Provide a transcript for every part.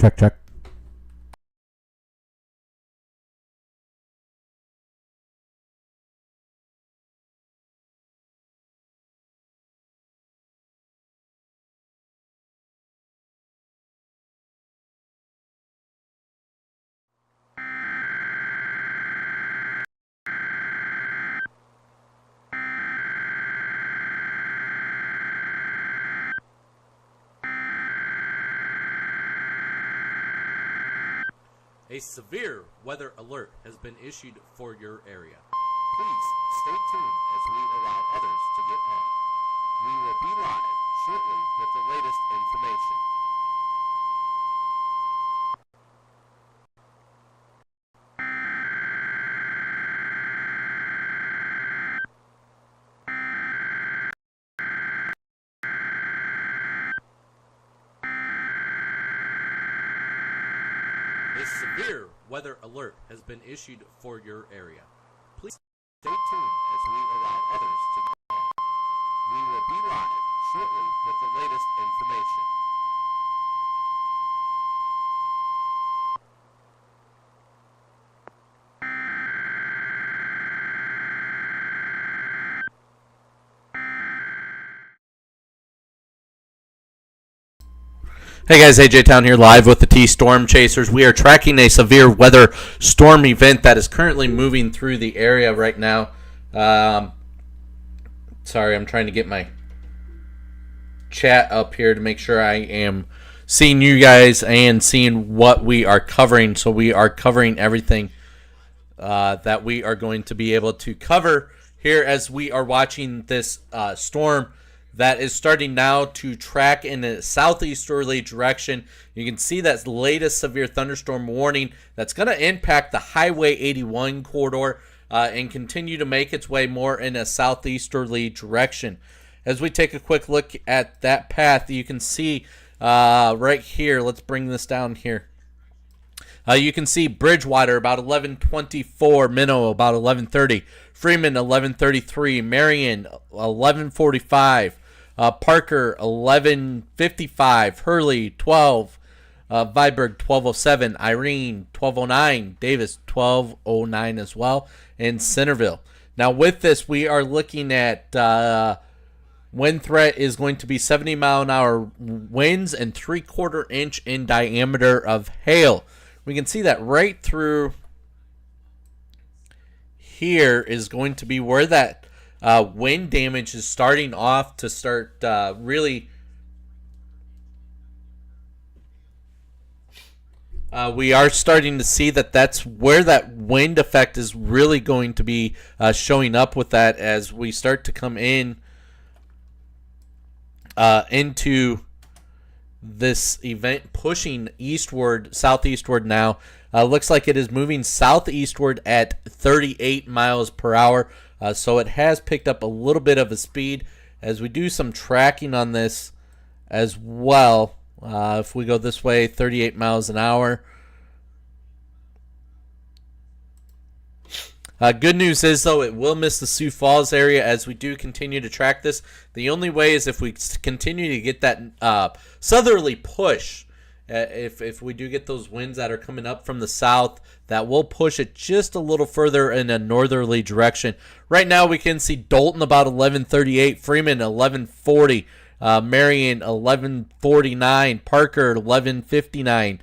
Check, check. A severe weather alert has been issued for your area. Please stay tuned as we allow others to get on. We will be live shortly with the latest information. A severe weather alert has been issued for your area. Please stay tuned as we allow others to get on. We will be live shortly with the latest information. Hey guys, AJ Town here live with the T Storm Chasers. We are tracking a severe weather storm event that is currently moving through the area right now. Sorry, I'm trying to get my chat up here to make sure I am seeing you guys and seeing what we are covering. So we are covering everything that we are going to be able to cover here as we are watching this storm that is starting now to track in a southeasterly direction. You can see that's the latest severe thunderstorm warning that's going to impact the Highway 81 corridor and continue to make its way more in a southeasterly direction. As we take a quick look at that path, you can see right here, let's bring this down here. You can see Bridgewater about 11:24, Minnow about 11:30, Freeman 11:33, Marion 11:45, Parker 11:55, Hurley 12, Viborg 12:07, Irene 12:09, Davis 12:09 as well, and Centerville. Now with this, we are looking at wind threat is going to be 70-mile-an-hour winds and 3/4 inch in diameter of hail. We can see that right through here is going to be where that wind damage is starting off to start really. We are starting to see that that's where that wind effect is really going to be showing up with that as we start to come in into this event pushing eastward, southeastward now. Looks like it is moving southeastward at 38 miles per hour. So it has picked up a little bit of a speed as we do some tracking on this as well. If we go this way, 38 miles an hour. Good news is, though, it will miss the Sioux Falls area as we do continue to track this. The only way is if we continue to get that southerly push. If we do get those winds that are coming up from the south, that will push it just a little further in a northerly direction. Right now, we can see Dalton about 11:38, Freeman 11:40, Marion 11:49, Parker 11:59.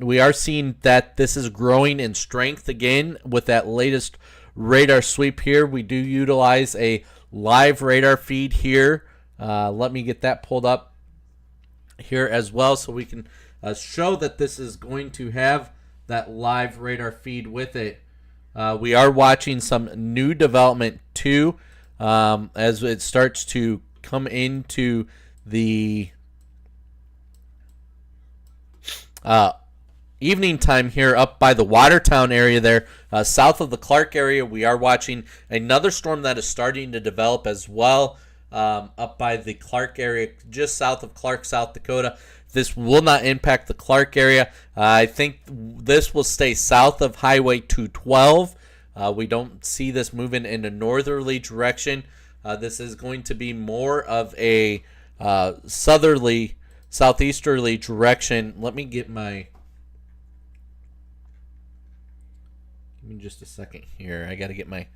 We are seeing that this is growing in strength again with that latest radar sweep here. We do utilize a live radar feed here. Let me get that pulled up here as well so we can show that this is going to have that live radar feed with it. We are watching some new development too as it starts to come into the evening time here up by the Watertown area there, south of the Clark area. We are watching another storm that is starting to develop as well up by the Clark area, just south of Clark, South Dakota. This will not impact the Clark area. I think this will stay south of Highway 212. We don't see this moving in a northerly direction. This is going to be more of a southerly southeasterly direction. Let me get my... Give me just a second here. I got to get my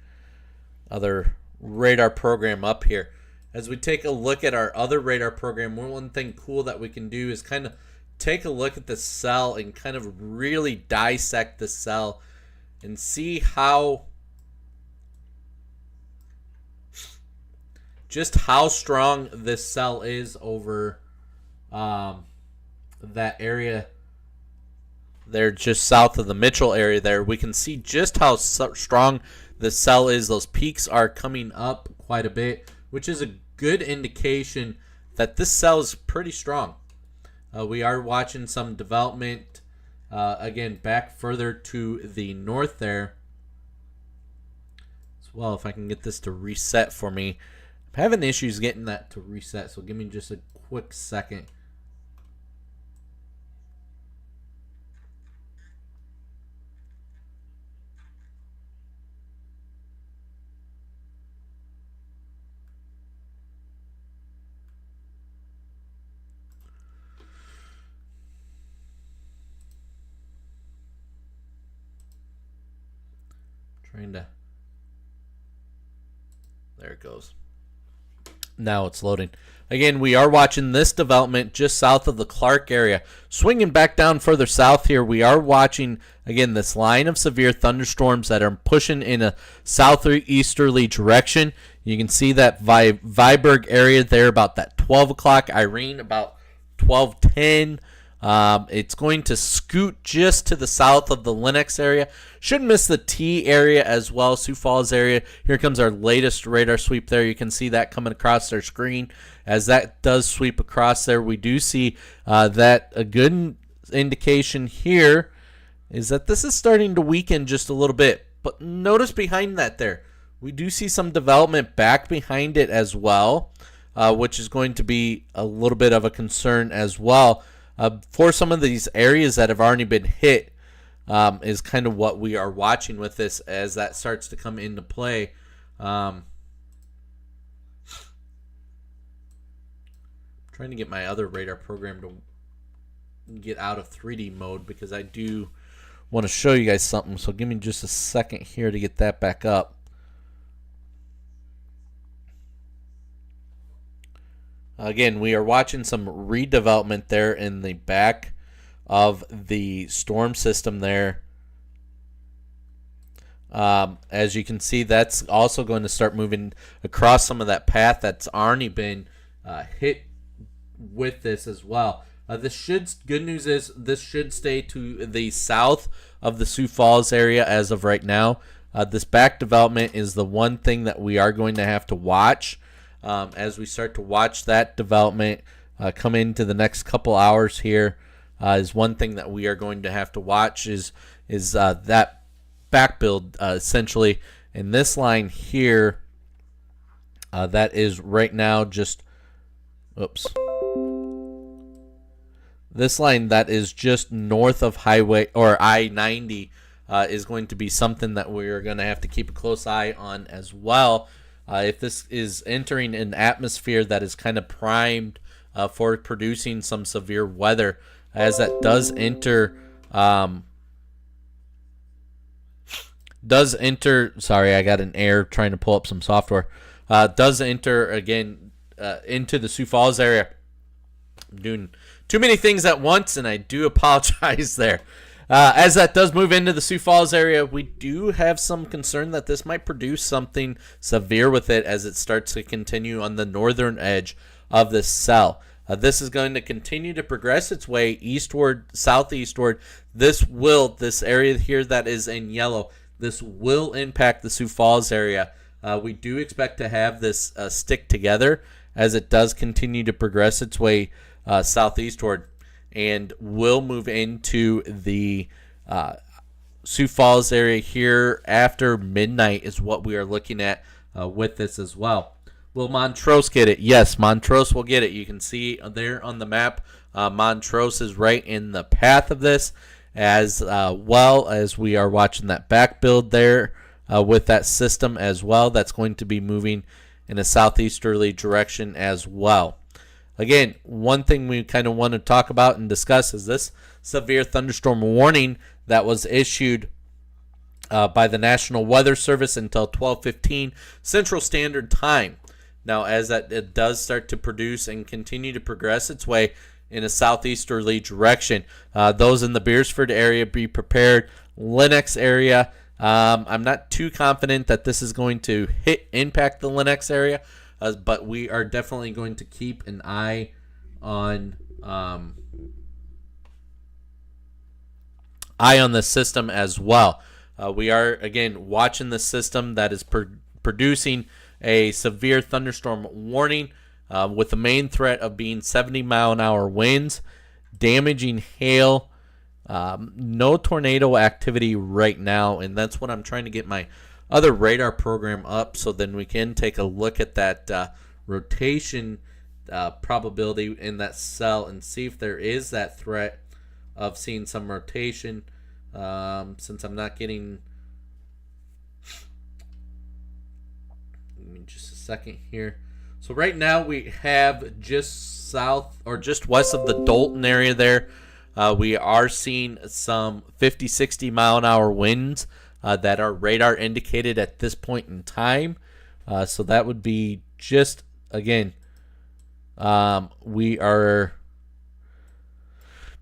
other radar program up here. As we take a look at our other radar program, one thing cool that we can do is kind of take a look at the cell and kind of really dissect the cell and see how just how strong this cell is over that area there just south of the Mitchell area there. We can see just how strong the cell is. Those peaks are coming up quite a bit, which is a good indication that this cell is pretty strong. We are watching some development again back further to the north there as well. If I can get this to reset for me. I'm having issues getting that to reset, so give me just a quick second. There it goes. Now it's loading. Again, we are watching this development just south of the Clark area. Swinging back down further south here, we are watching, again, this line of severe thunderstorms that are pushing in a southeasterly direction. You can see that Viborg area there about that 12 o'clock. Irene about 12:10. It's going to scoot just to the south of the Lenox area. Shouldn't miss the T area as well, Sioux Falls area. Here comes our latest radar sweep there. You can see that coming across our screen. As that does sweep across there, we do see that a good indication here is that this is starting to weaken just a little bit. But notice behind that there, we do see some development back behind it as well, which is going to be a little bit of a concern as well. For some of these areas that have already been hit is kind of what we are watching with this as that starts to come into play. Trying to get my other radar program to get out of 3D mode because I do want to show you guys something. So give me just a second here to get that back up. Again, we are watching some redevelopment there in the back of the storm system there. As you can see, that's also going to start moving across some of that path that's already been hit with this as well. Good news is this should stay to the south of the Sioux Falls area as of right now. This back development is the one thing that we are going to have to watch. As we start to watch that development come into the next couple hours here, is one thing that we are going to have to watch is that back build essentially. In this line here, that is right now just, this line that is just north of highway or I-90 is going to be something that we're going to have to keep a close eye on as well. If this is entering an atmosphere that is kind of primed for producing some severe weather, as that does enter, sorry, I got an error trying to pull up some software, does enter again into the Sioux Falls area. I'm doing too many things at once, and I do apologize there. As that does move into the Sioux Falls area, we do have some concern that this might produce something severe with it as it starts to continue on the northern edge of this cell. This is going to continue to progress its way eastward, southeastward. This area here that is in yellow, this will impact the Sioux Falls area. We do expect to have this stick together as it does continue to progress its way southeastward, and will move into the Sioux Falls area here after midnight is what we are looking at with this as well. Will Montrose get it? Yes, Montrose will get it. You can see there on the map, Montrose is right in the path of this, as well as we are watching that back build there with that system as well. That's going to be moving in a southeasterly direction as well. again, one thing we kind of want to talk about and discuss is this severe thunderstorm warning that was issued by the National Weather Service until 12:15 Central Standard Time. Now, as that it does start to produce and continue to progress its way in a southeasterly direction, those in the Beersford area be prepared. Lennox area, I'm not too confident that this is going to impact the Lennox area, but we are definitely going to keep an eye on the system as well. We are, again, watching the system that is producing a severe thunderstorm warning with the main threat of being 70-mile-an-hour winds, damaging hail, no tornado activity right now, and that's what I'm trying to get my other radar program up so then we can take a look at that rotation probability in that cell and see if there is that threat of seeing some rotation. Since I'm not getting, give me just a second here. So right now we have just south or just west of the Dalton area there. We are seeing some 50-60 mile an hour winds that are radar indicated at this point in time. So that would be just, again, we are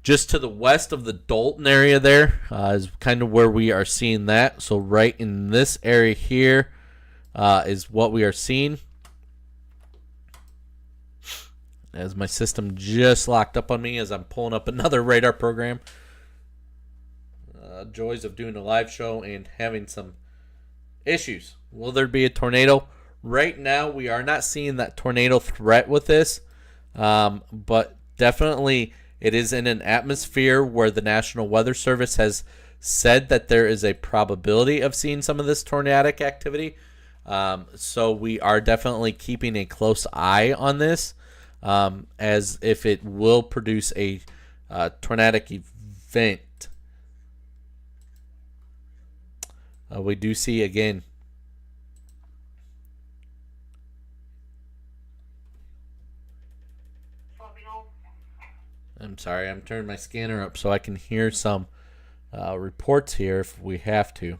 just to the west of the Dalton area there is kind of where we are seeing that. So right in this area here is what we are seeing. As my system just locked up on me as I'm pulling up another radar program. Joys of doing a live show and having some issues. Will there be a tornado? Right now we are not seeing that tornado threat with this, but definitely it is in an atmosphere where the National Weather Service has said that there is a probability of seeing some of this tornadic activity. So we are definitely keeping a close eye on this, as if it will produce a tornadic event. We do see, again, I'm sorry, I'm turning my scanner up so I can hear some reports here if we have to.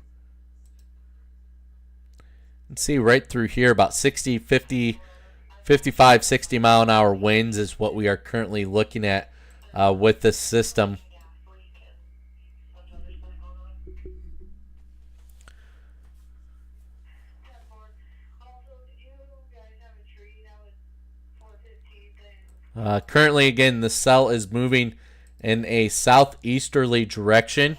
And see right through here about 60, 50, 55, 60 mile an hour winds is what we are currently looking at with this system. Currently, again, the cell is moving in a southeasterly direction.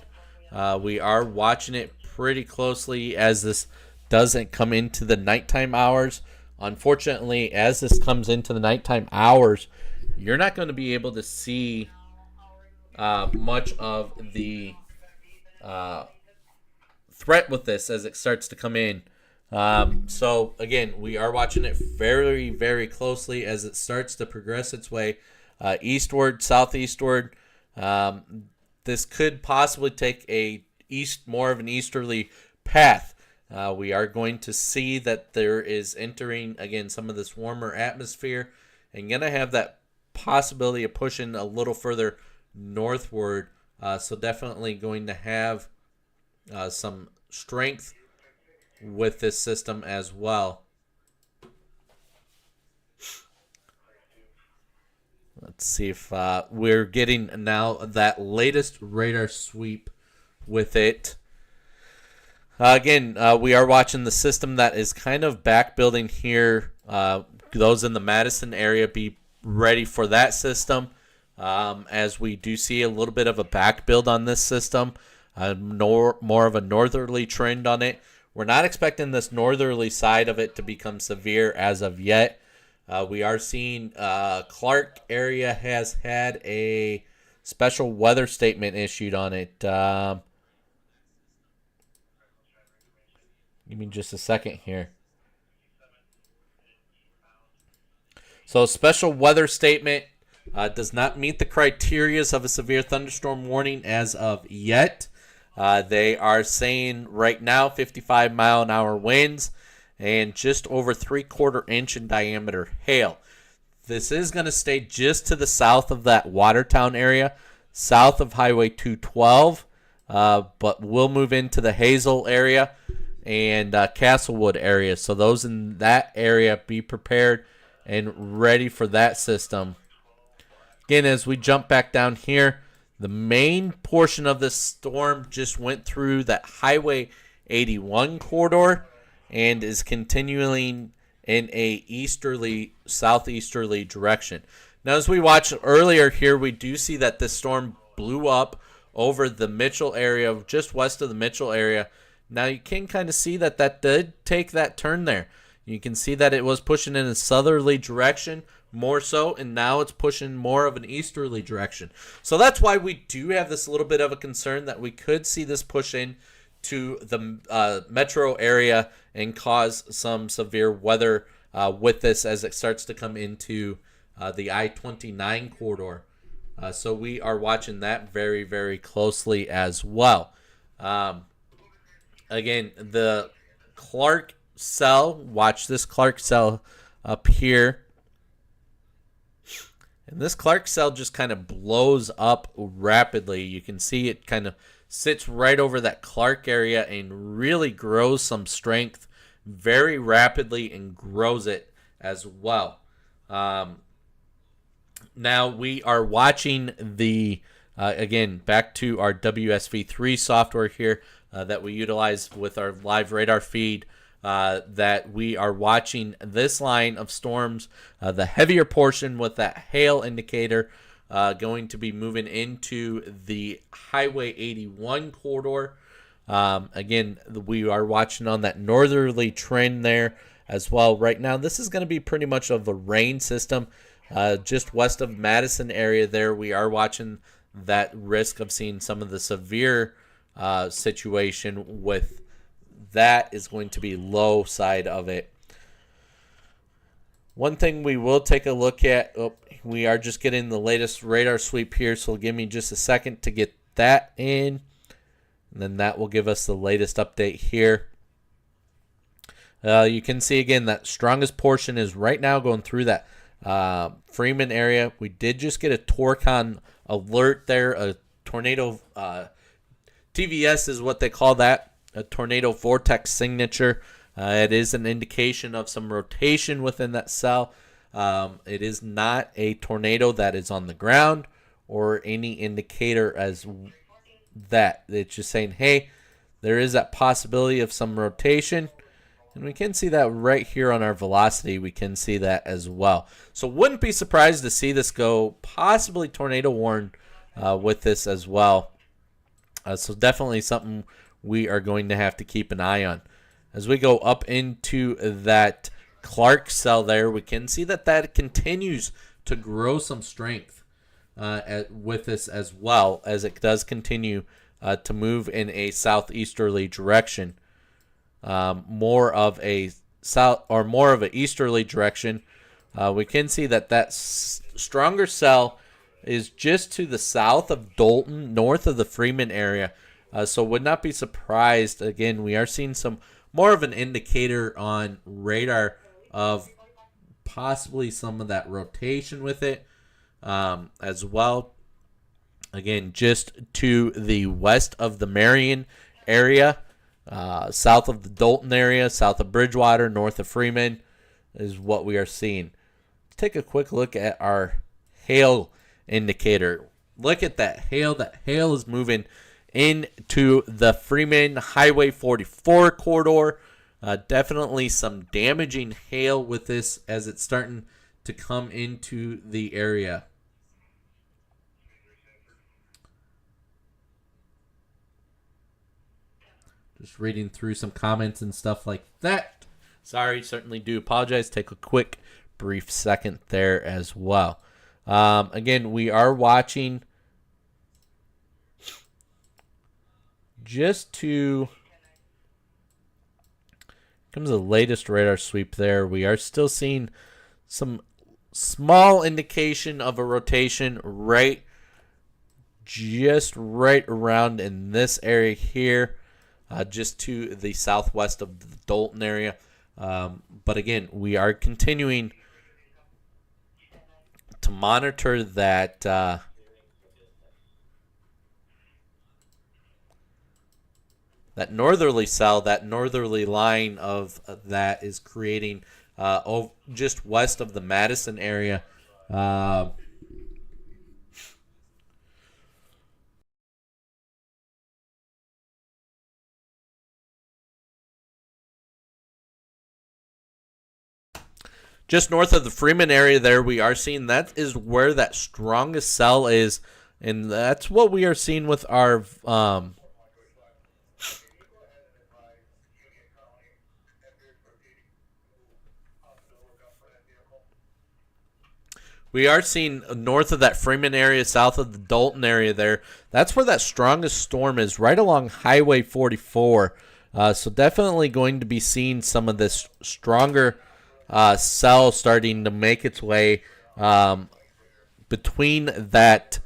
We are watching it pretty closely as this doesn't come into the nighttime hours. Unfortunately, as this comes into the nighttime hours, you're not going to be able to see much of the threat with this as it starts to come in. So again, we are watching it very, very closely as it starts to progress its way eastward, southeastward. This could possibly take more of an easterly path. We are going to see that there is entering, again, some of this warmer atmosphere and going to have that possibility of pushing a little further northward. So definitely going to have some strength with this system as well. Let's see if we're getting now that latest radar sweep with it. Again, we are watching the system that is kind of back building here. Those in the Madison area, be ready for that system, as we do see a little bit of a back build on this system, more of a northerly trend on it. We're not expecting this northerly side of it to become severe as of yet. We are seeing Clark area has had a special weather statement issued on it. Give me just a second here. So special weather statement does not meet the criteria of a severe thunderstorm warning as of yet. They are saying right now 55 mile an hour winds and just over 3/4 inch in diameter hail. This is going to stay just to the south of that Watertown area, south of Highway 212, but we'll move into the Hazel area and Castlewood area. So those in that area, be prepared and ready for that system. Again, as we jump back down here, the main portion of this storm just went through that Highway 81 corridor and is continuing in a southeasterly direction. Now, as we watched earlier here, we do see that this storm blew up over the Mitchell area, just west of the Mitchell area. Now, you can kind of see that did take that turn there. You can see that it was pushing in a southerly direction more so, and now it's pushing more of an easterly direction. So that's why we do have this little bit of a concern that we could see this push in to the metro area and cause some severe weather with this as it starts to come into the I-29 corridor. So we are watching that very, very closely as well. Again, the Clark cell, watch this Clark cell up here. And this Clark cell just kind of blows up rapidly. You can see it kind of sits right over that Clark area and really grows some strength very rapidly and grows it as well. Now we are watching the, again, back to our WSV3 software here that we utilize with our live radar feed, that we are watching this line of storms, the heavier portion with that hail indicator, going to be moving into the Highway 81 corridor. Again, we are watching on that northerly trend there as well. Right now, this is going to be pretty much of a rain system. Just west of Madison area there, we are watching that risk of seeing some of the severe situation with that is going to be low side of it. One thing we will take a look at, we are just getting the latest radar sweep here, so give me just a second to get that in, and then that will give us the latest update here. You can see again that strongest portion is right now going through that Freeman area. We did just get a Torcon alert there, a tornado, TVS is what they call that, a tornado vortex signature. It is an indication of some rotation within that cell. It is not a tornado that is on the ground or any indicator as that. It's just saying, hey, there is that possibility of some rotation. And we can see that right here on our velocity. We can see that as well. So wouldn't be surprised to see this go possibly tornado warned with this as well. So definitely something we are going to have to keep an eye on. As we go up into that Clark cell there, we can see that continues to grow some strength with this as well, as it does continue to move in a southeasterly direction. More of a easterly direction. We can see that stronger cell is just to the south of Dolton, north of the Freeman area. So would not be surprised. Again, we are seeing some more of an indicator on radar of possibly some of that rotation with it as well. Again, just to the west of the Marion area, south of the Dolton area, south of Bridgewater, north of Freeman is what we are seeing. Let's take a quick look at our hail indicator. Look at that hail. That hail is moving into the Freeman Highway 44 corridor. Definitely some damaging hail with this as it's starting to come into the area. Just reading through some comments and stuff like that. Sorry, certainly do apologize. Take a quick, brief second there as well. Again, we are watching just to... comes the latest radar sweep there. We are still seeing some small indication of a rotation just right around in this area here. Just to the southwest of the Dolton area. But again, we are continuing to monitor that that northerly cell, that northerly line of that is creating just west of the Madison area. Just north of the Freeman area there, we are seeing that is where that strongest cell is, and that's what we are seeing with our we are seeing north of that Freeman area, south of the Dalton area there. That's where that strongest storm is, right along Highway 44. So definitely going to be seeing some of this stronger cell starting to make its way between that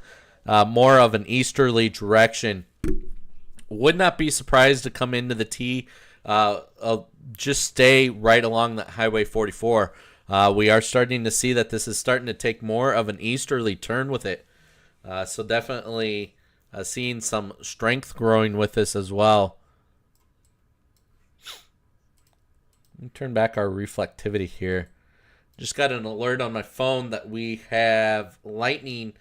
more of an easterly direction. Would not be surprised to come into the T. Just stay right along that Highway 44. We are starting to see that this is starting to take more of an easterly turn with it. So definitely seeing some strength growing with this as well. Let me turn back our reflectivity here. Just got an alert on my phone that we have lightning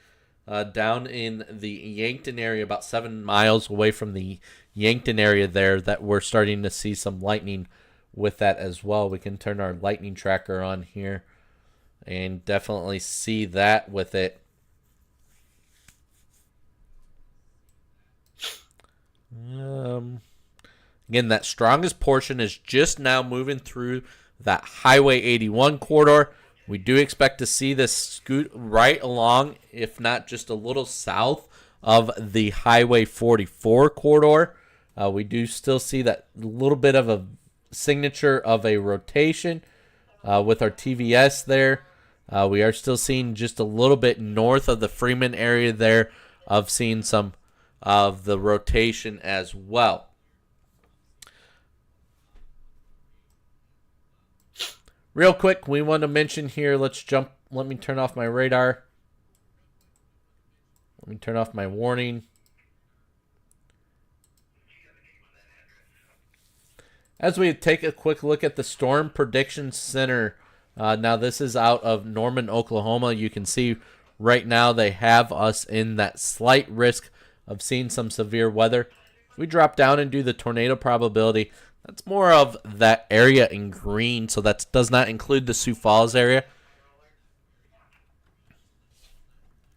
down in the Yankton area, about 7 miles away from the Yankton area there, that we're starting to see some lightning with that as well. We can turn our lightning tracker on here and definitely see that with it. Again, that strongest portion is just now moving through that Highway 81 corridor. We do expect to see this scoot right along, if not just a little south of the Highway 44 corridor. We do still see that little bit of a signature of a rotation with our TVS there. We are still seeing just a little bit north of the Freeman area there of seeing some of the rotation as well. Real quick, we want to mention here, let me turn off my radar. Let me turn off my warning. As we take a quick look at the Storm Prediction Center, now this is out of Norman, Oklahoma. You can see right now they have us in that slight risk of seeing some severe weather. If we drop down and do the tornado probability, that's more of that area in green, so that does not include the Sioux Falls area.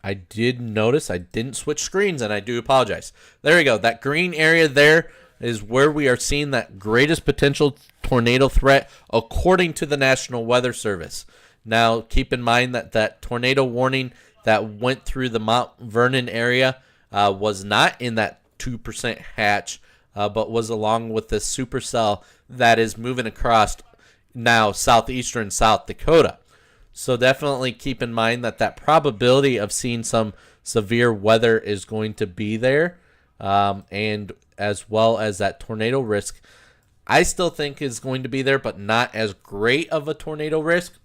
I did notice I didn't switch screens, and I do apologize. There we go. That green area there is where we are seeing that greatest potential tornado threat according to the National Weather Service. Now, keep in mind that that tornado warning that went through the Mount Vernon area was not in that 2% hatch, but was along with the supercell that is moving across now southeastern South Dakota. So definitely keep in mind that that probability of seeing some severe weather is going to be there, and as well as that tornado risk, I still think is going to be there, but not as great of a tornado risk.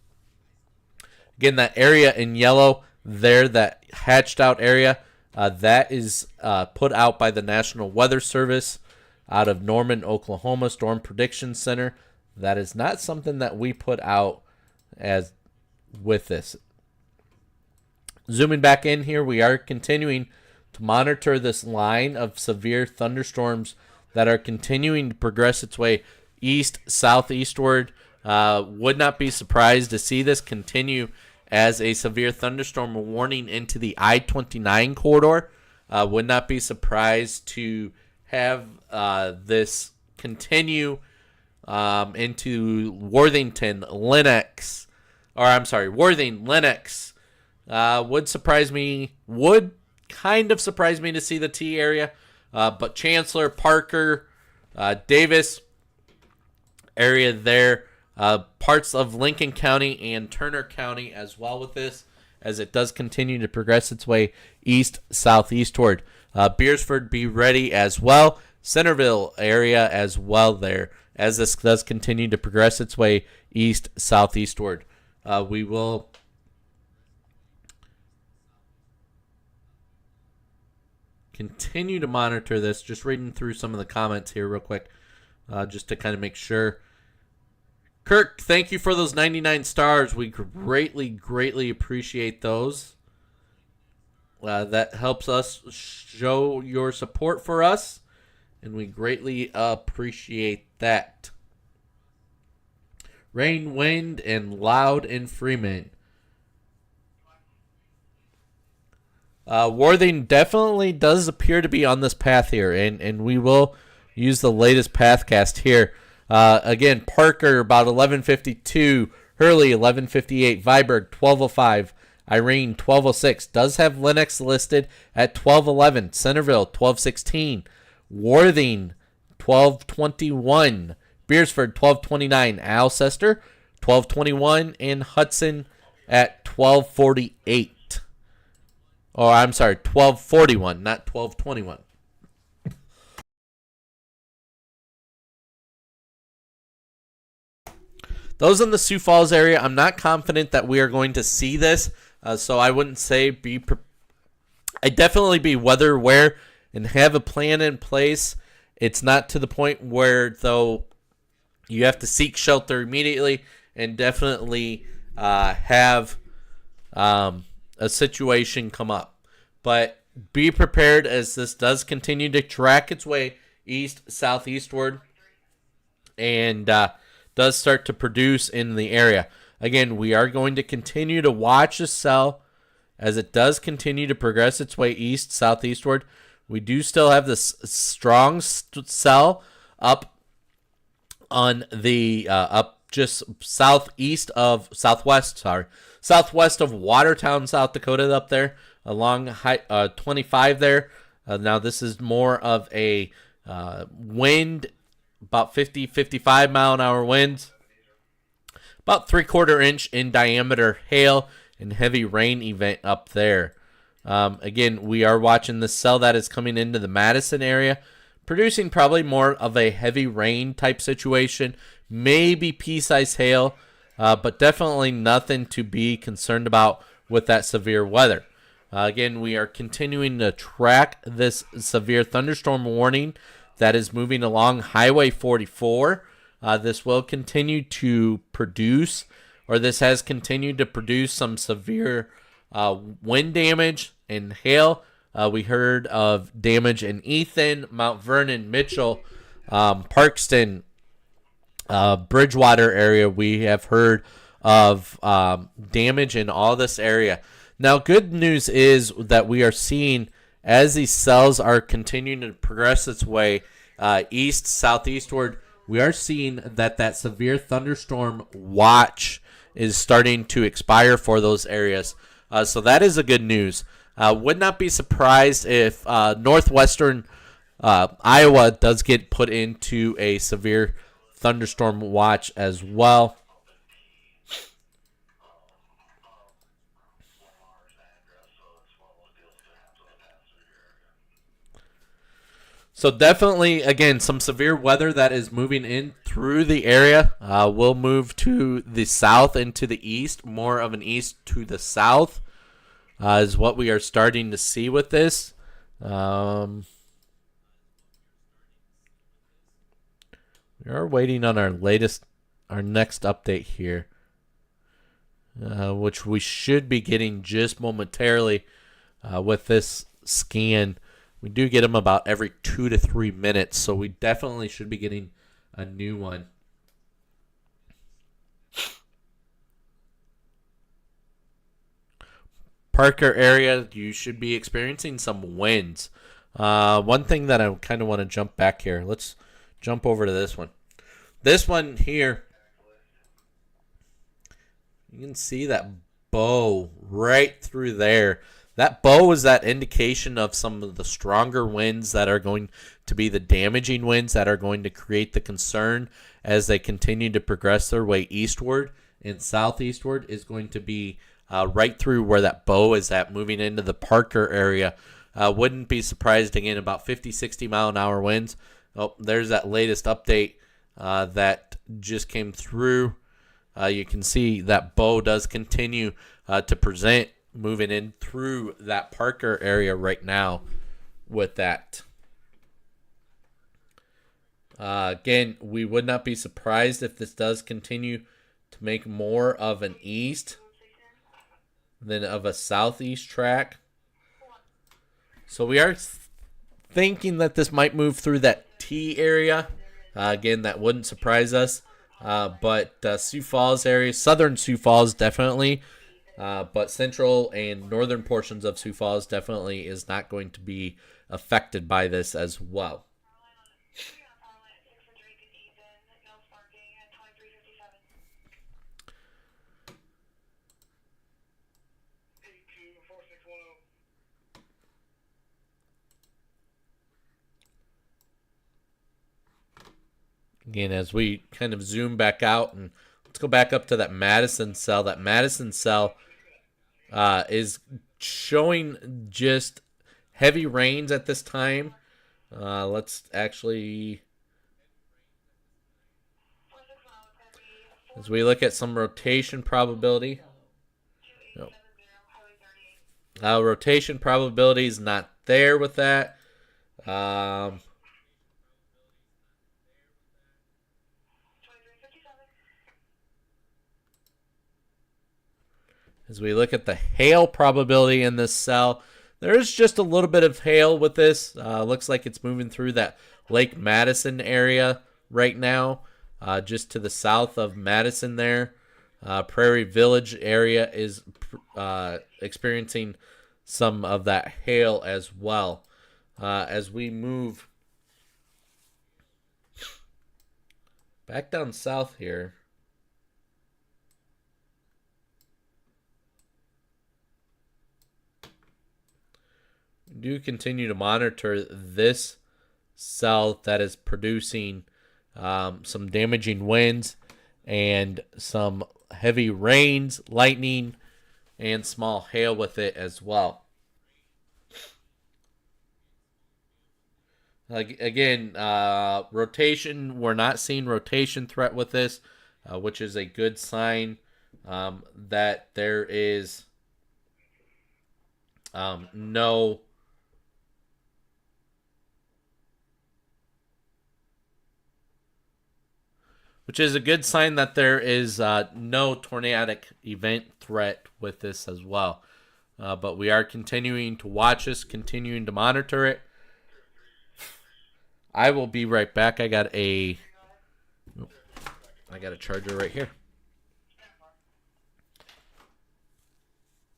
Again, that area in yellow there, that hatched out area, that is put out by the National Weather Service out of Norman, Oklahoma, Storm Prediction Center. That is not something that we put out as with this. Zooming back in here, we are continuing to monitor this line of severe thunderstorms that are continuing to progress its way east, southeastward. Would not be surprised to see this continue as a severe thunderstorm warning into the I-29 corridor. Would not be surprised to have this continue into Worthington, Lennox, Worthing, Lennox. Would kind of surprise me to see the T area, but Chancellor, Parker, Davis area there, parts of Lincoln County and Turner County as well with this, as it does continue to progress its way east, southeastward. Beersford, be ready as well. Centerville area as well there, as this does continue to progress its way east, southeastward. We will continue to monitor this. Just reading through some of the comments here real quick, just to kind of make sure. Kirk, thank you for those 99 stars. We greatly appreciate those. That helps us show your support for us, and we greatly appreciate that. Rain, wind, and loud in Freeman. Worthing definitely does appear to be on this path here, and we will use the latest pathcast here. Again, Parker about 11:52, Hurley 11:58, Viborg 12:05, Irene 12:06. Does have Lennox listed at 12:11, Centerville 12:16, Worthing 12:21, Beersford 12:29, Alcester 12:21, and Hudson at 12:48. Oh, I'm sorry, 12:41, not 12:21. Those in the Sioux Falls area, I'm not confident that we are going to see this, so I wouldn't say I'd definitely be weather aware and have a plan in place. It's not to the point where, though, you have to seek shelter immediately, and definitely have a situation come up. But be prepared, as this does continue to track its way southeastward, and does start to produce in the area. Again, we are going to continue to watch the cell as it does continue to progress its way southeastward. We do still have this strong cell up on the up just southwest of Watertown, South Dakota, up there along 25 there. Now this is more of a wind, about 50-55 mile an hour winds, about 3/4 inch in diameter hail and heavy rain event up there. Again, we are watching the cell that is coming into the Madison area, producing probably more of a heavy rain type situation, maybe pea-sized hail, but definitely nothing to be concerned about with that severe weather. Again, we are continuing to track this severe thunderstorm warning that is moving along Highway 44. This will continue to produce, or this has continued to produce, some severe wind damage and hail. We heard of damage in Ethan, Mount Vernon, Mitchell, Parkston, Bridgewater area. We have heard of damage in all this area. Now, good news is that we are seeing, as these cells are continuing to progress its way southeastward, we are seeing that severe thunderstorm watch is starting to expire for those areas. So that is a good news. Would not be surprised if northwestern Iowa does get put into a severe thunderstorm watch as well. So definitely, again, some severe weather that is moving in through the area. Will move to the south and to the east. More of an east to the south is what we are starting to see with this. We are waiting on our next update here, which we should be getting just momentarily with this scan. We do get them about every 2 to 3 minutes, so we definitely should be getting a new one. Parker area, you should be experiencing some winds. One thing that I kind of want to jump back here. Let's jump over to this one. This one here, you can see that bow right through there. That bow is that indication of some of the stronger winds that are going to be the damaging winds that are going to create the concern as they continue to progress their way eastward and southeastward, is going to be right through where that bow is at, moving into the Parker area. Wouldn't be surprised, again, about 50-60 mile an hour winds. Oh, there's that latest update that just came through. You can see that bow does continue to present, moving in through that Parker area right now. with that. Again, we would not be surprised if this does continue to make more of an east than of a southeast track. So we are thinking that this might move through that T area. Again, that wouldn't surprise us. But Sioux Falls area, southern Sioux Falls definitely. But central and northern portions of Sioux Falls definitely is not going to be affected by this as well. Again, as we kind of zoom back out, and let's go back up to that Madison cell. That Madison cell is showing just heavy rains at this time. Let's actually, as we look at some rotation probability. No. Rotation probability is not there with that. As we look at the hail probability in this cell, there's just a little bit of hail with this. Looks like it's moving through that Lake Madison area right now, just to the south of Madison there. Prairie Village area is experiencing some of that hail as well. As we move back down south here, we do continue to monitor this cell that is producing some damaging winds and some heavy rains, lightning, and small hail with it as well. Again, rotation, we're not seeing rotation threat with this, which is a good sign that there is no which is a good sign that there is no tornadic event threat with this as well. But we are continuing to watch this, continuing to monitor it. I will be right back. I got a charger right here.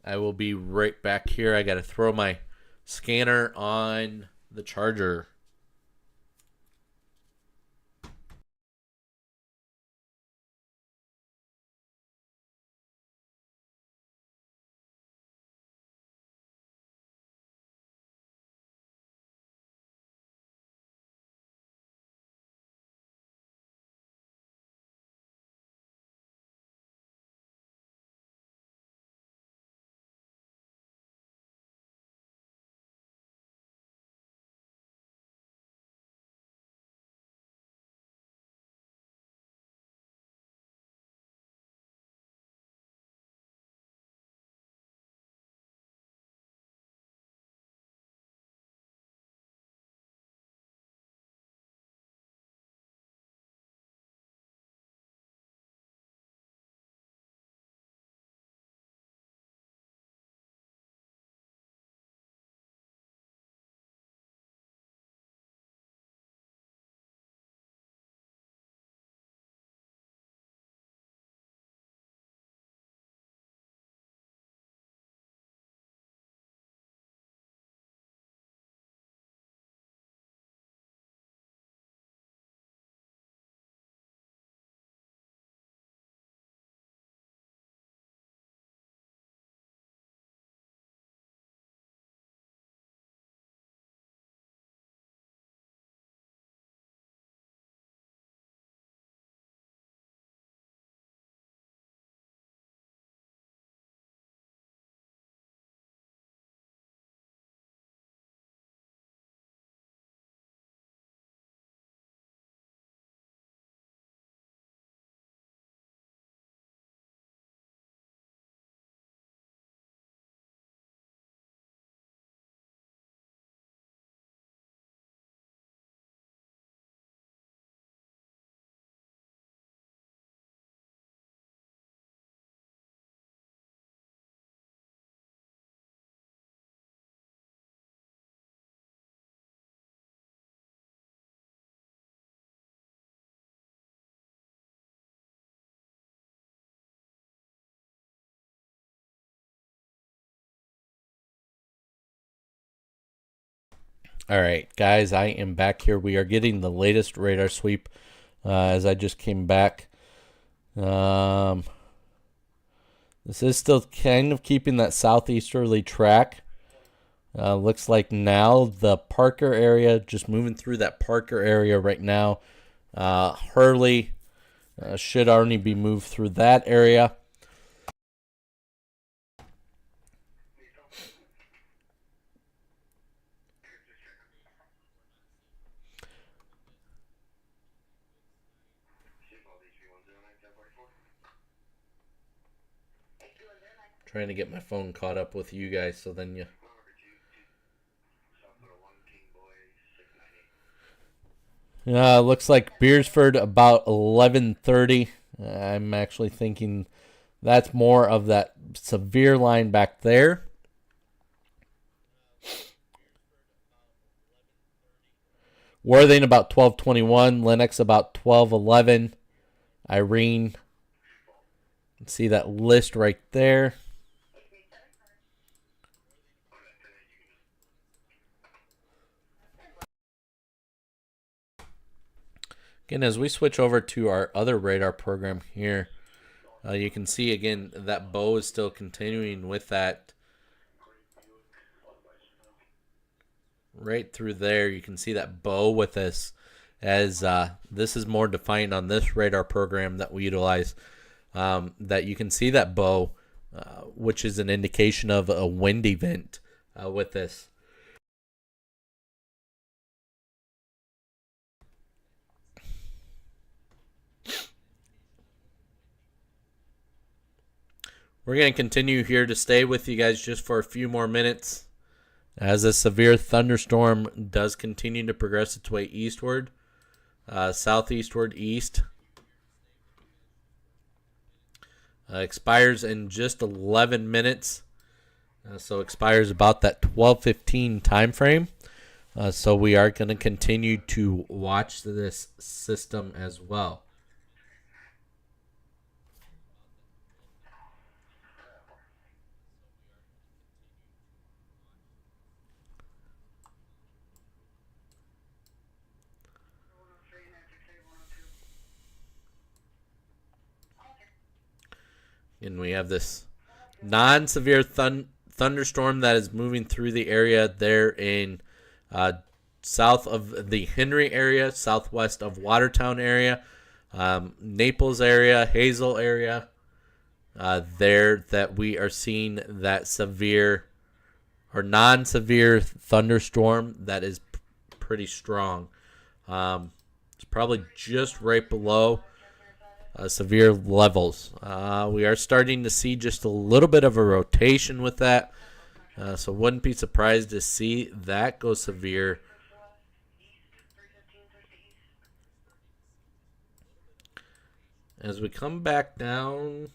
I will be right back here. I got to throw my scanner on the charger. All right, guys, I am back here. We are getting the latest radar sweep as I just came back. This is still kind of keeping that southeasterly track. Looks like now the Parker area, just moving through that Parker area right now. Hurley should already be moved through that area. Trying to get my phone caught up with you guys, so then you. Looks like Beersford about 11:30. I'm actually thinking that's more of that severe line back there. Worthing about 12:21. Lennox about 12:11. Irene. See that list right there. Again, as we switch over to our other radar program here, you can see again that bow is still continuing with that right through there. You can see that bow with this, as this is more defined on this radar program that we utilize. That you can see that bow, which is an indication of a wind event with this. We're going to continue here to stay with you guys just for a few more minutes as a severe thunderstorm does continue to progress its way eastward, southeastward, east. Expires in just 11 minutes. So expires about that 12:15 time frame. So we are going to continue to watch this system as well. And we have this non-severe thunderstorm that is moving through the area there in south of the Henry area, southwest of Watertown area, Naples area, Hazel area. There that we are seeing that severe or non-severe thunderstorm that is pretty strong. It's probably just right below severe levels. We are starting to see just a little bit of a rotation with that. So wouldn't be surprised to see that go severe. As we come back down.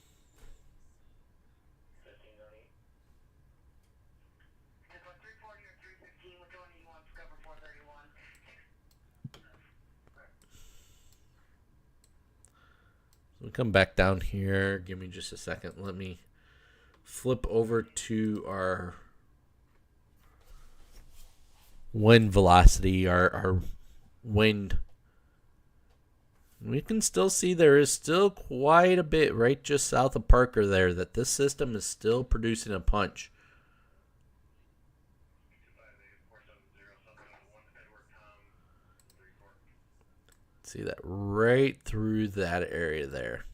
We come back down here. Give me just a second. Let me flip over to our wind velocity, our wind. We can still see there is still quite a bit right just south of Parker there that this system is still producing a punch. See that right through that area there.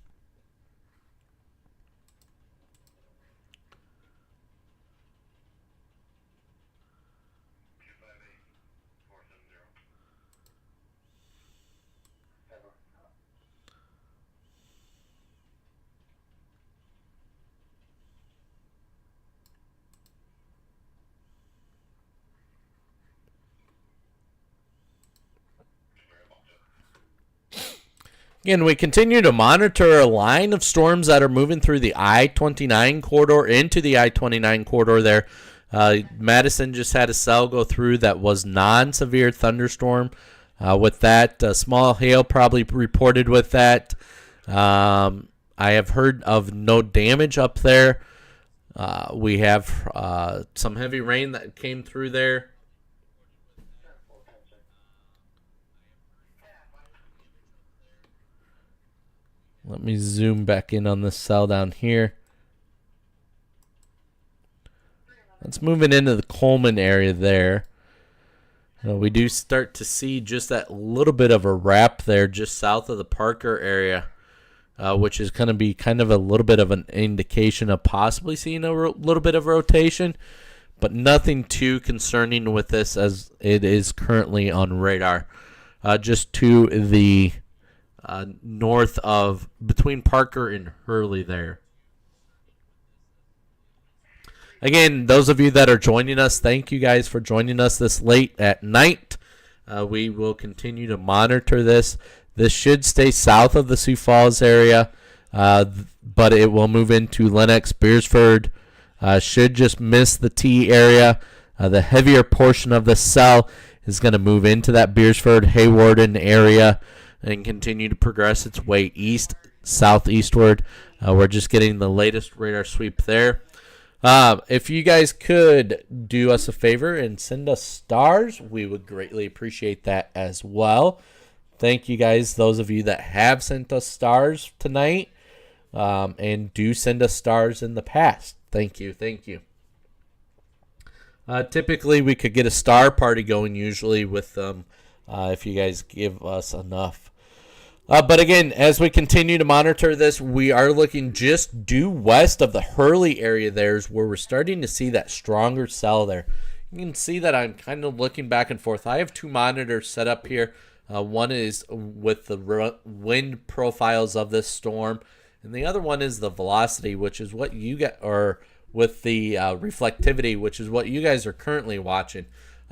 Again, we continue to monitor a line of storms that are moving through the I-29 corridor into the I-29 corridor there. Madison just had a cell go through that was non-severe thunderstorm. With that, small hail probably reported with that. I have heard of no damage up there. We have some heavy rain that came through there. Let me zoom back in on this cell down here. Let's move it into the Coleman area there. We do start to see just that little bit of a wrap there just south of the Parker area, which is going to be kind of a little bit of an indication of possibly seeing a little bit of rotation, but nothing too concerning with this as it is currently on radar. Just to the north of, between Parker and Hurley there. Again, those of you that are joining us, thank you guys for joining us this late at night. We will continue to monitor this. This should stay south of the Sioux Falls area, but it will move into Lenox, Beersford. Should just miss the T area. The heavier portion of the cell is going to move into that Beersford, Haywarden area and continue to progress its way east, southeastward. We're just getting the latest radar sweep there. If you guys could do us a favor and send us stars, we would greatly appreciate that as well. Thank you guys, those of you that have sent us stars tonight, and do send us stars in the past. Thank you. Typically, we could get a star party going usually with them if you guys give us enough. But again, as we continue to monitor this, we are looking just due west of the Hurley area there is where we're starting to see that stronger cell there. You can see that I'm kind of looking back and forth. I have two monitors set up here. One is with the wind profiles of this storm, and the other one is the velocity, which is what you get, or with the reflectivity, which is what you guys are currently watching.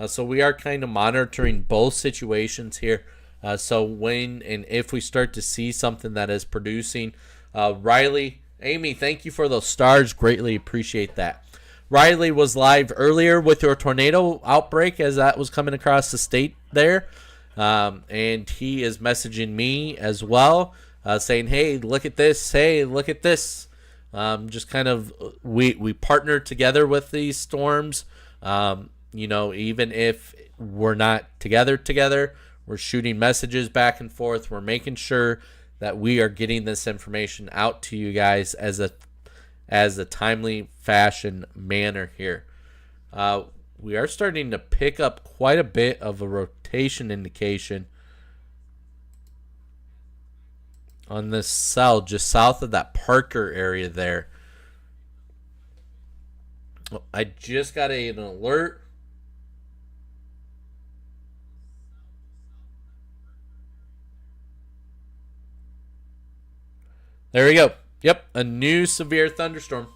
So we are kind of monitoring both situations here. So when and if we start to see something that is producing, Riley, Amy, thank you for those stars. Greatly appreciate that. Riley was live earlier with your tornado outbreak as that was coming across the state there. And he is messaging me as well, saying, hey, look at this. Hey, look at this. Just kind of, we partner together with these storms. Even if we're not together, we're shooting messages back and forth. We're making sure that we are getting this information out to you guys as a timely fashion manner here. We are starting to pick up quite a bit of a rotation indication on this cell just south of that Parker area there. I just got an alert. There we go. Yep, a new severe thunderstorm.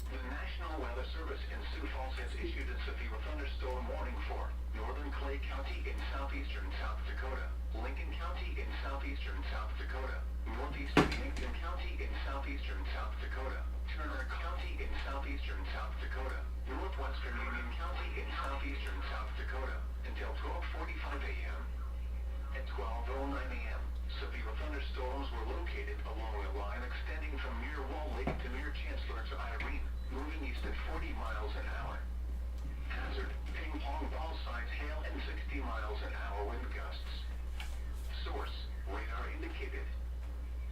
The National Weather Service in Sioux Falls has issued a severe thunderstorm warning for northern Clay County in southeastern South Dakota, Lincoln County in southeastern South Dakota, northeastern Yankton County in southeastern South Dakota, Turner County in southeastern South Dakota, northwestern Union County in southeastern South Dakota, until 12:45 a.m. At 12:09 a.m., severe thunderstorms were located along a line extending from near Wall Lake to near Chancellor to Irene, moving east at 40 miles an hour. Hazard, ping pong ball size hail and 60 miles an hour wind gusts. Source, radar indicated.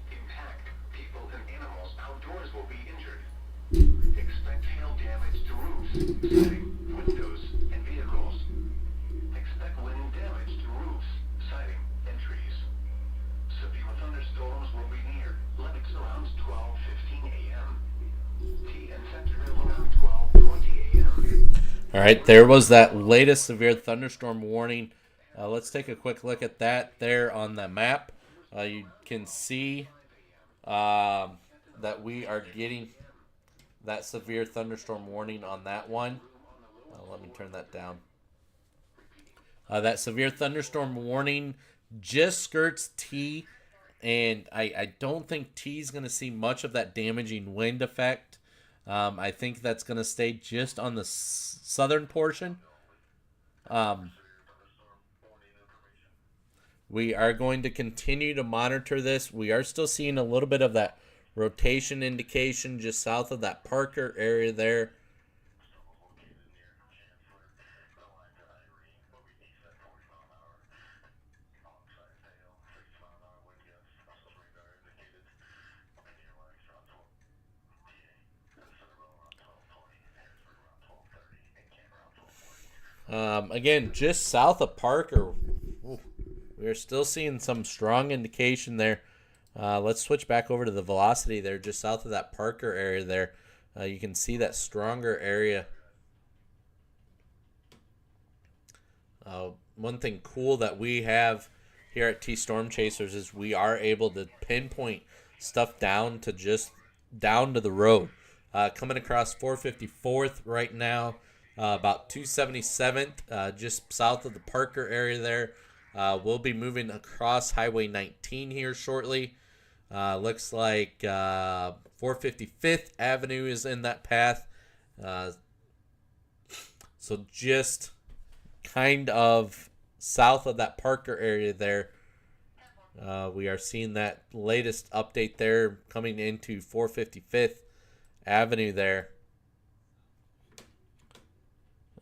Impact, people and animals outdoors will be injured. Expect hail damage to roofs, siding, windows, and vehicles. Expect wind damage to roofs, siding, and trees. Severe thunderstorms will be near Lenox around 12:15 a.m. T and Centerville around 12:20 a.m. All right, there was that latest severe thunderstorm warning. Let's take a quick look at that there on the map. You can see that we are getting that severe thunderstorm warning on that one. Let me turn that down. That severe thunderstorm warning just skirts T, and I don't think T is going to see much of that damaging wind effect. I think that's going to stay just on the southern portion. We are going to continue to monitor this. We are still seeing a little bit of that rotation indication just south of that Parker area there. Again, just south of Parker, we're still seeing some strong indication there. Let's switch back over to the velocity there, just south of that Parker area there. You can see that stronger area. One thing cool that we have here at T Storm Chasers is we are able to pinpoint stuff down to the road. Coming across 454th right now, about 277th, just south of the Parker area there. We'll be moving across Highway 19 here shortly. Looks like 455th Avenue is in that path. So just kind of south of that Parker area there. We are seeing that latest update there coming into 455th Avenue there.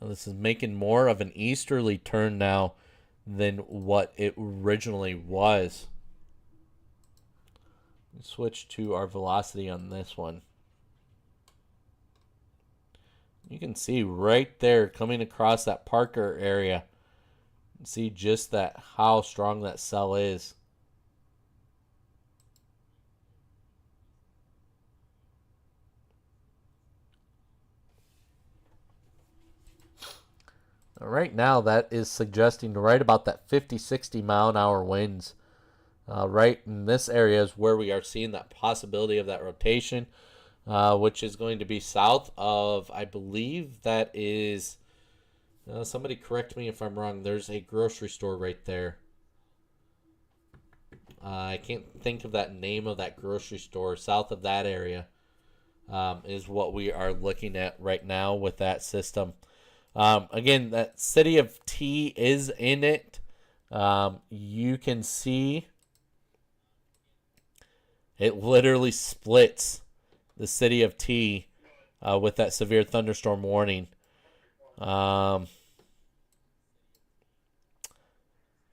This is making more of an easterly turn now than what it originally was. Let's switch to our velocity on this one. You can see right there coming across that Parker area. See just that how strong that cell is. Right now, that is suggesting right about that 50-60 mile an hour winds. Right in this area is where we are seeing that possibility of that rotation, which is going to be south of, I believe that is, somebody correct me if I'm wrong, there's a grocery store right there. I can't think of that name of that grocery store. South of that area is what we are looking at right now with that system. Again, that city of T is in it. You can see it literally splits the city of T with that severe thunderstorm warning. And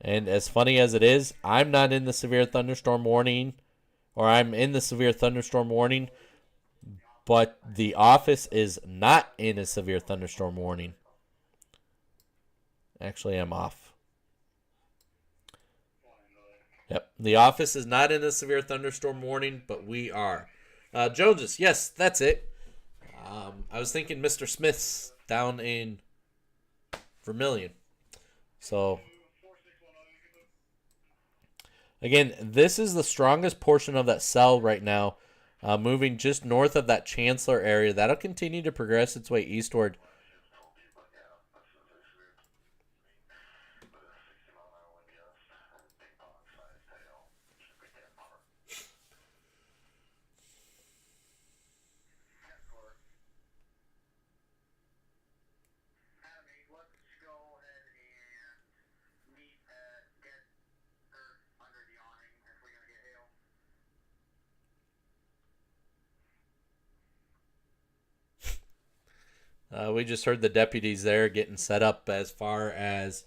as funny as it is, I'm not in the severe thunderstorm warning, or I'm in the severe thunderstorm warning, but the office is not in a severe thunderstorm warning. Actually, I'm off. Yep, the office is not in a severe thunderstorm warning, but we are. Joneses, yes, that's it. I was thinking Mr. Smith's down in Vermilion. So, again, this is the strongest portion of that cell right now, moving just north of that Chancellor area. That'll continue to progress its way eastward. We just heard the deputies there getting set up as far as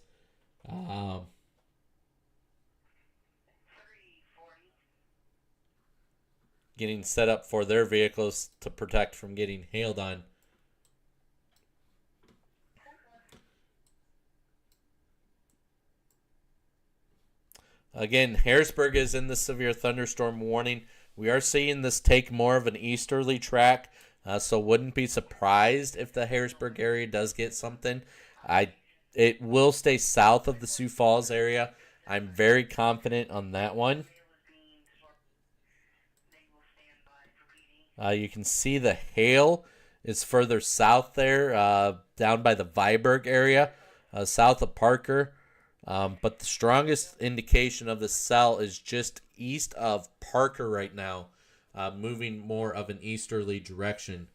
getting set up for their vehicles to protect from getting hailed on. Again, Harrisburg is in the severe thunderstorm warning. We are seeing this take more of an easterly track. So wouldn't be surprised if the Harrisburg area does get something. It will stay south of the Sioux Falls area. I'm very confident on that one. You can see the hail is further south there, down by the Viborg area, south of Parker. But the strongest indication of the cell is just east of Parker right now. Moving more of an easterly direction.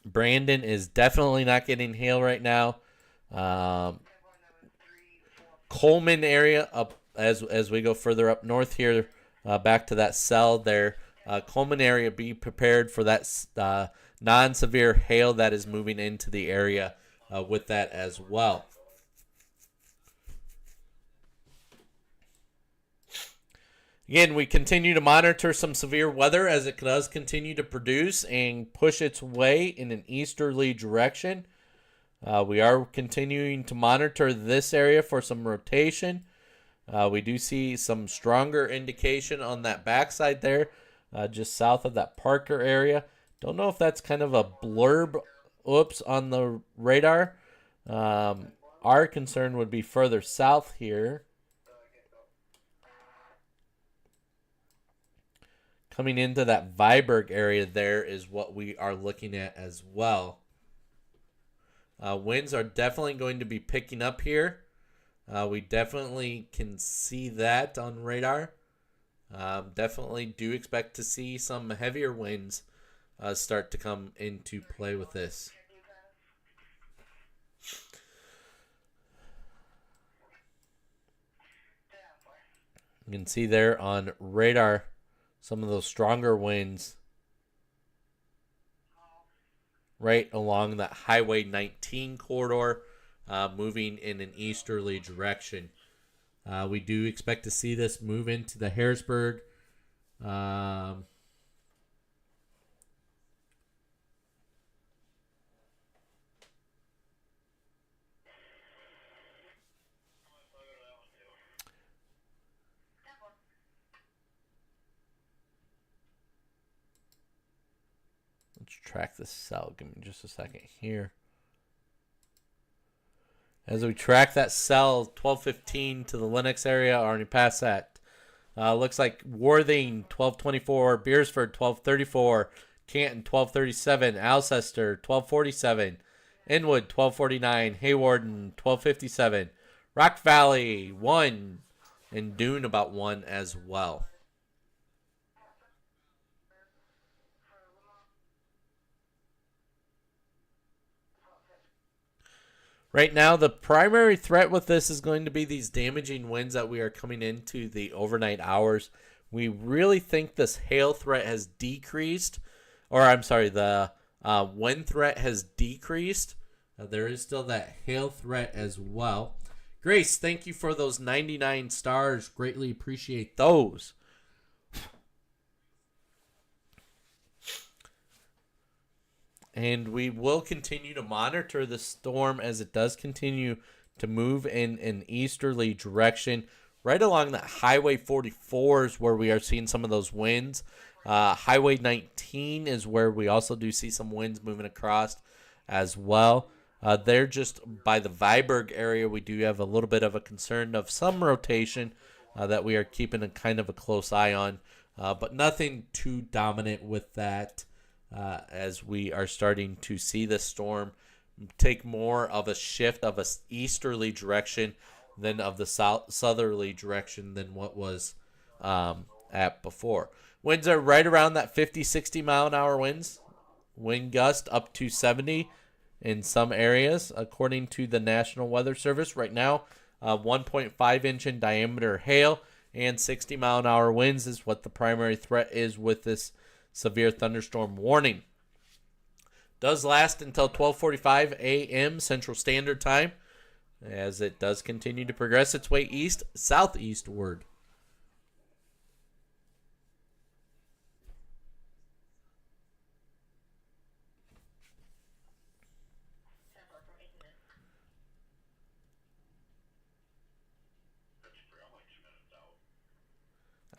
Brandon is definitely not getting hail right now. Coleman area up as we go further up north here, back to that cell there. Coleman area, be prepared for that non-severe hail that is moving into the area with that as well. Again, we continue to monitor some severe weather as it does continue to produce and push its way in an easterly direction. We are continuing to monitor this area for some rotation. We do see some stronger indication on that backside there, just south of that Parker area. Don't know if that's kind of a blurb, on the radar. Our concern would be further south here. Coming into that Viborg area there is what we are looking at as well. Winds are definitely going to be picking up here. We definitely can see that on radar. Definitely do expect to see some heavier winds start to come into play with this. You can see there on radar some of those stronger winds right along that Highway 19 corridor, moving in an easterly direction. We do expect to see this move into the Harrisburg. Let's track this cell. Give me just a second here. As we track that cell, 1215 to the Lenox area, already past that. Looks like Worthing, 1224, Beersford, 1234, Canton, 1237, Alcester, 1247, Inwood, 1249, Haywarden, 1257, Rock Valley, 1, and Dune about 1 as well. Right now, the primary threat with this is going to be these damaging winds that we are coming into the overnight hours. We really think this hail threat has decreased, or I'm sorry, the wind threat has decreased. There is still that hail threat as well. Grace, thank you for those 99 stars. Greatly appreciate those. And we will continue to monitor the storm as it does continue to move in an easterly direction. Right along that Highway 44 is where we are seeing some of those winds. Highway 19 is where we also do see some winds moving across as well. There just by the Viborg area, we do have a little bit of a concern of some rotation that we are keeping a kind of a close eye on. But nothing too dominant with that. As we are starting to see the storm take more of a shift of a easterly direction than of the southerly direction than what was at before. Winds are right around that 50, 60 mile an hour winds. Wind gust up to 70 in some areas, according to the National Weather Service. Right now, 1.5 inch in diameter hail and 60 mile an hour winds is what the primary threat is with this severe thunderstorm warning. Does last until 12:45 a.m. Central Standard Time as it does continue to progress its way southeastward.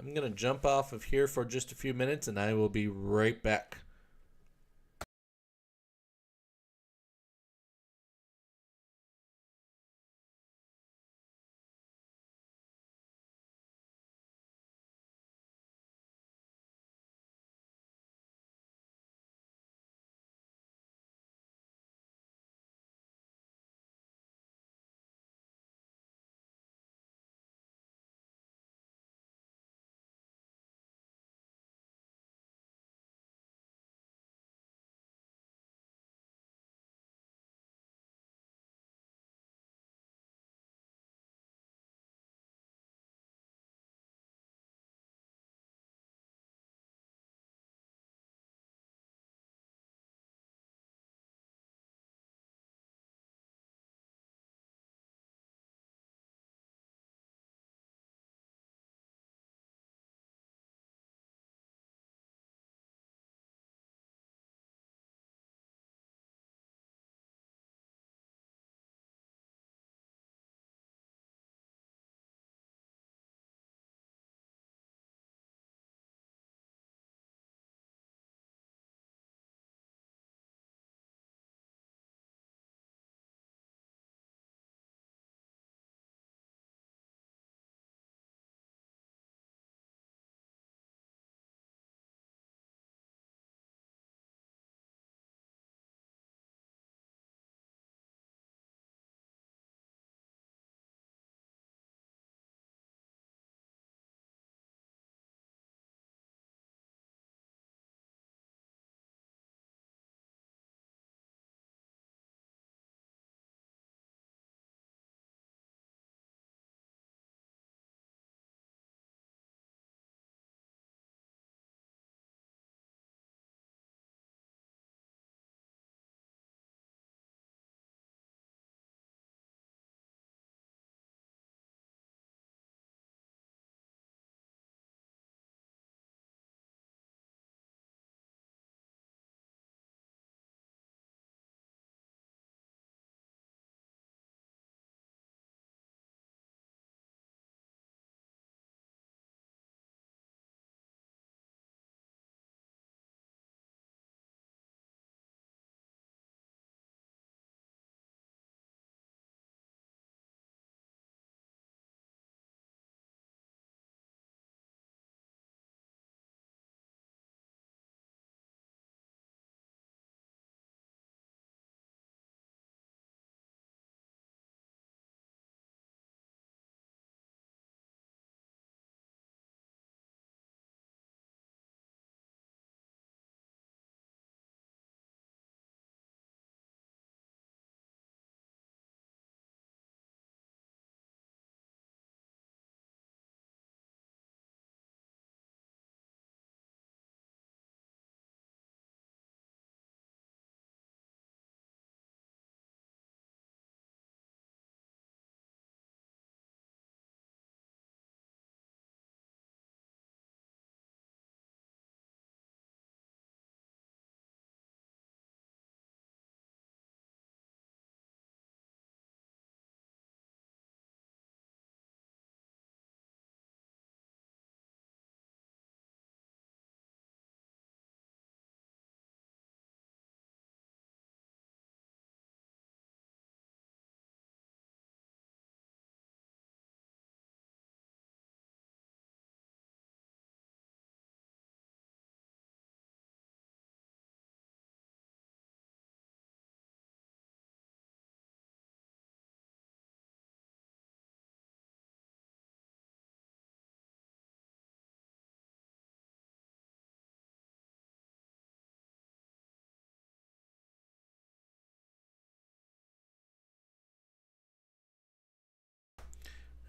I'm going to jump off of here for just a few minutes and I will be right back.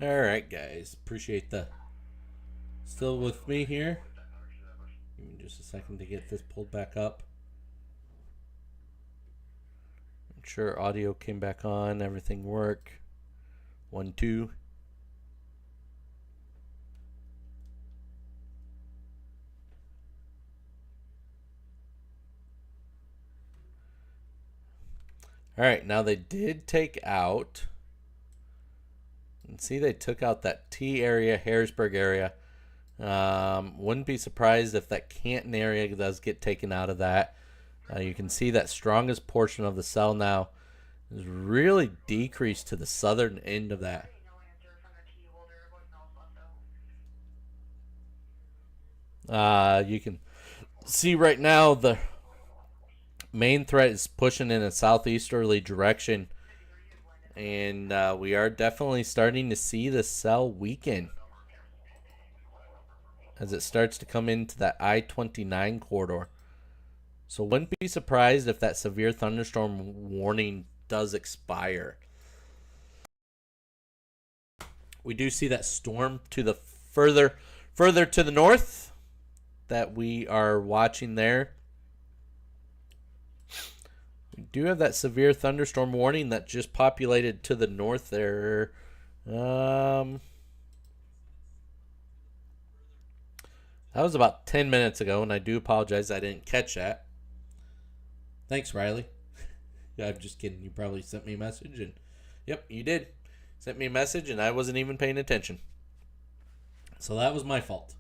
All right, guys. Appreciate the still with me here. Give me just a second to get this pulled back up. Make sure audio came back on. Everything worked. 1, 2. All right, now they did take out. And see, they took out that T area, Harrisburg area. Wouldn't be surprised if that Canton area does get taken out of that. You can see that strongest portion of the cell now is really decreased to the southern end of that. You can see right now the main threat is pushing in a southeasterly direction, and we are definitely starting to see the cell weaken as it starts to come into that I-29 corridor. So wouldn't be surprised if that severe thunderstorm warning does expire. We do see that storm to the further to the north that we are watching there. We do have that severe thunderstorm warning that just populated to the north there. That was about 10 minutes ago, and I do apologize I didn't catch that. Thanks, Riley. I'm just kidding. You probably sent me a message, and yep, you did. Sent me a message, and I wasn't even paying attention. So that was my fault.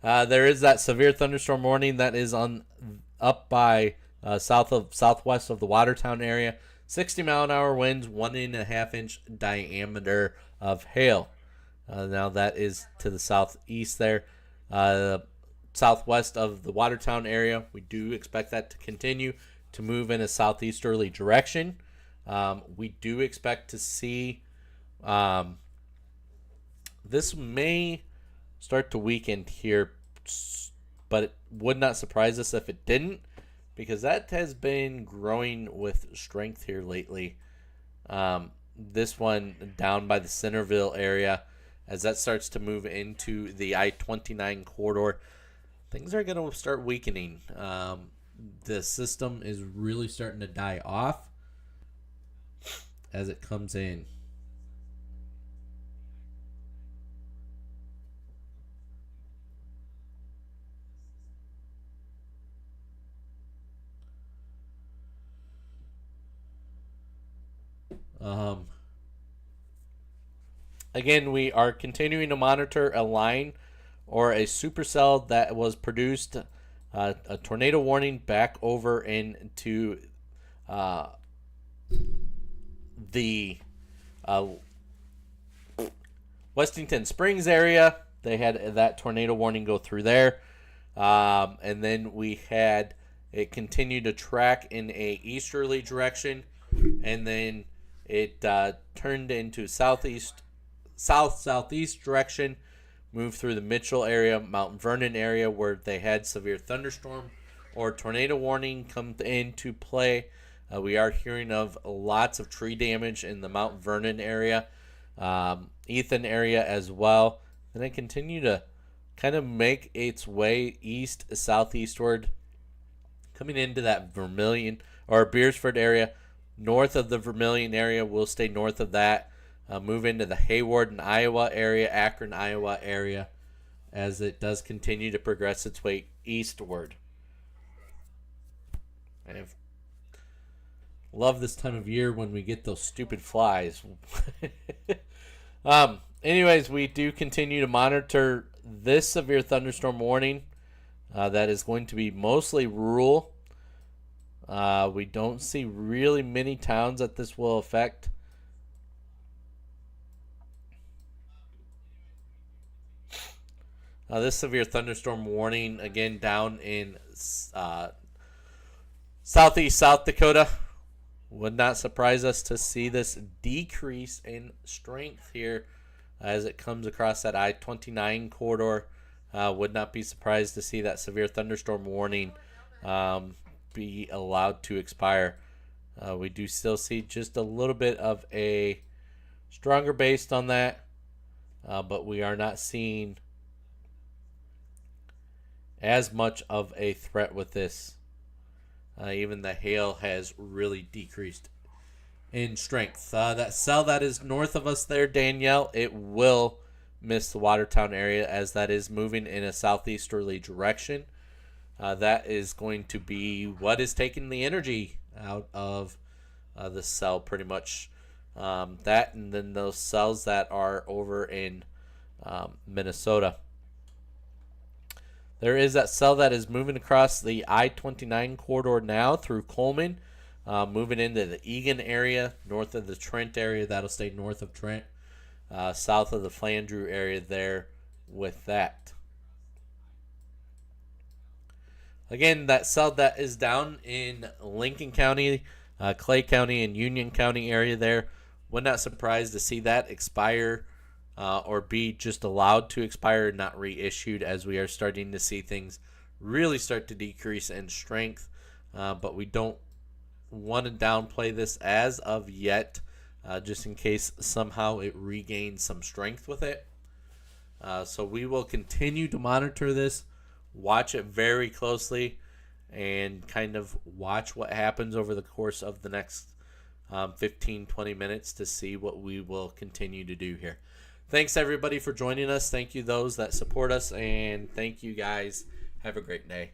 There is that severe thunderstorm warning that is on up by southwest of the Watertown area. 60-mile-an-hour winds, 1.5-inch diameter of hail. Now that is to the southeast there. Southwest of the Watertown area, we do expect that to continue to move in a southeasterly direction. We do expect to see this may start to weaken here, but it would not surprise us if it didn't, because that has been growing with strength here lately. This one down by the Centerville area, as that starts to move into the I-29 corridor, things are going to start weakening. The system is really starting to die off as it comes in. Again, we are continuing to monitor a line or a supercell that was produced, a tornado warning back over into the Westington Springs area. They had that tornado warning go through there. And then we had it continue to track in a easterly direction, and then it turned into southeast direction, moved through the Mitchell area, Mount Vernon area, where they had severe thunderstorm or tornado warning come into play. We are hearing of lots of tree damage in the Mount Vernon area, Ethan area as well. And it continued to kind of make its way southeastward, coming into that Vermilion or Beersford area. North of the Vermilion area, we'll stay north of that. Move into the Hayward and Iowa area, Akron, Iowa area, as it does continue to progress its way eastward. I love this time of year when we get those stupid flies. Anyways, we do continue to monitor this severe thunderstorm warning. That is going to be mostly rural. We don't see really many towns that this will affect. This severe thunderstorm warning, again, down in southeast South Dakota. Would not surprise us to see this decrease in strength here as it comes across that I-29 corridor. Would not be surprised to see that severe thunderstorm warning be allowed to expire. We do still see just a little bit of a stronger base on that, but we are not seeing as much of a threat with this. Even the hail has really decreased in strength. That cell that is north of us there, Danielle, it will miss the Watertown area as that is moving in a southeasterly direction. That is going to be what is taking the energy out of the cell pretty much. That and then those cells that are over in Minnesota. There is that cell that is moving across the I-29 corridor now through Coleman, moving into the Egan area, north of the Trent area. That'll stay north of Trent, south of the Flandreau area there with that. Again, that cell that is down in Lincoln County, Clay County, and Union County area there. Would not surprised to see that expire or be just allowed to expire and not reissued, as we are starting to see things really start to decrease in strength. But we don't want to downplay this as of yet, just in case somehow it regains some strength with it. So we will continue to monitor this, watch it very closely, and kind of watch what happens over the course of the next 15-20 minutes to see what we will continue to do here. Thanks everybody for joining us. Thank you those that support us, and thank you guys. Have a great day.